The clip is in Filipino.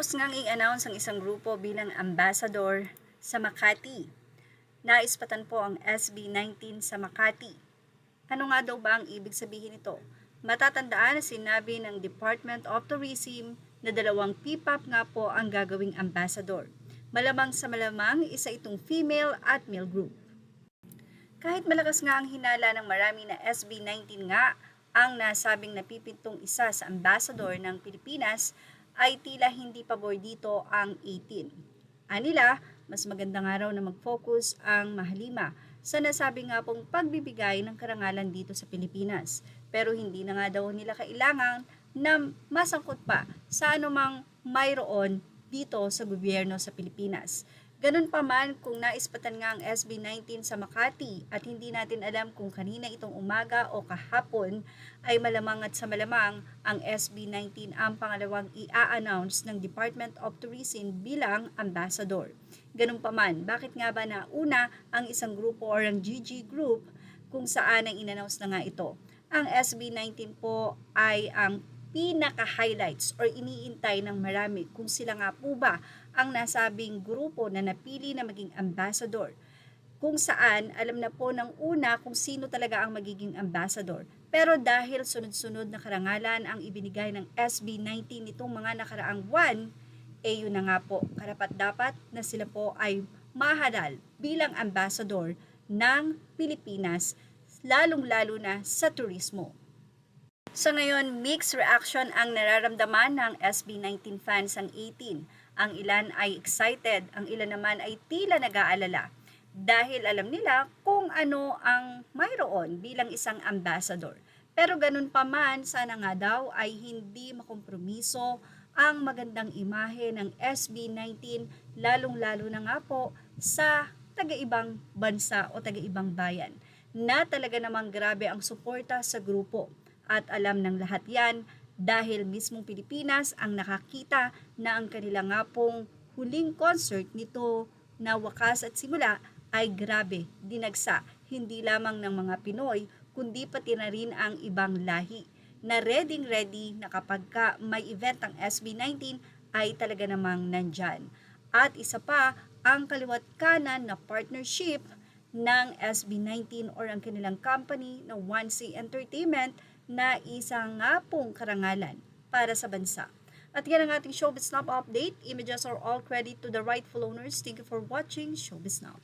Matapos ngang i-announce ang isang grupo bilang ambassador sa Makati, naispatan po ang SB19 sa Makati. Ano nga daw ba ang ibig sabihin nito? Matatandaan na sinabi ng Department of Tourism na 2 PPAP nga po ang gagawing ambassador. Malamang sa malamang isa itong female at male group. Kahit malakas nga ang hinala ng marami na SB19 nga ang nasabing napipintong isa sa ambassador ng Pilipinas, ay tila hindi pabor dito ang 18. Anila, mas maganda nga raw na mag-focus ang Mahalima sa nasabi nga pong pagbibigay ng karangalan dito sa Pilipinas. Pero hindi na nga daw nila kailangan na masangkot pa sa anumang mayroon dito sa gobyerno sa Pilipinas. Ganun pa man kung naispatan nga ang SB19 sa Makati at hindi natin alam kung kanina itong umaga o kahapon, ay malamang at sa malamang ang SB19 ang pangalawang i-announce ng Department of Tourism bilang ambassador. Ganun pa man, bakit nga ba nauna ang isang grupo o ang GG Group kung saan ang in-announce na nga ito? Ang SB19 po ay ang pinaka-highlights or iniintay ng marami kung sila nga po ba ang nasabing grupo na napili na maging ambassador. Kung saan, alam na po ng una kung sino talaga ang magiging ambassador. Pero dahil sunod-sunod na karangalan ang ibinigay ng SB19 nitong mga nakaraang buwan, yun na nga po, karapat-dapat na sila po ay mahalal bilang ambassador ng Pilipinas, lalong-lalo na sa turismo. Sa ngayon, mixed reaction ang nararamdaman ng SB19 fans ang 18. Ang ilan ay excited, ang ilan naman ay tila nag-aalala. Dahil alam nila kung ano ang mayroon bilang isang ambassador. Pero ganun pa man, sana nga daw ay hindi makompromiso ang magandang imahe ng SB19, lalong-lalo na nga po sa taga-ibang bansa o taga-ibang bayan, na talaga namang grabe ang suporta sa grupo. At alam ng lahat yan dahil mismong Pilipinas ang nakakita na ang kanila nga pong huling concert nito na wakas at simula ay grabe, dinagsa, hindi lamang ng mga Pinoy, kundi pati na rin ang ibang lahi na ready na kapag ka may event ang SB19 ay talaga namang nandyan. At isa pa, ang kaliwat kanan na partnership ng SB19 or ang kanilang company na 1C Entertainment na isang nga pong karangalan para sa bansa. At yan ang ating Showbiz Now update. Images are all credit to the rightful owners. Thank you for watching Showbiz Now.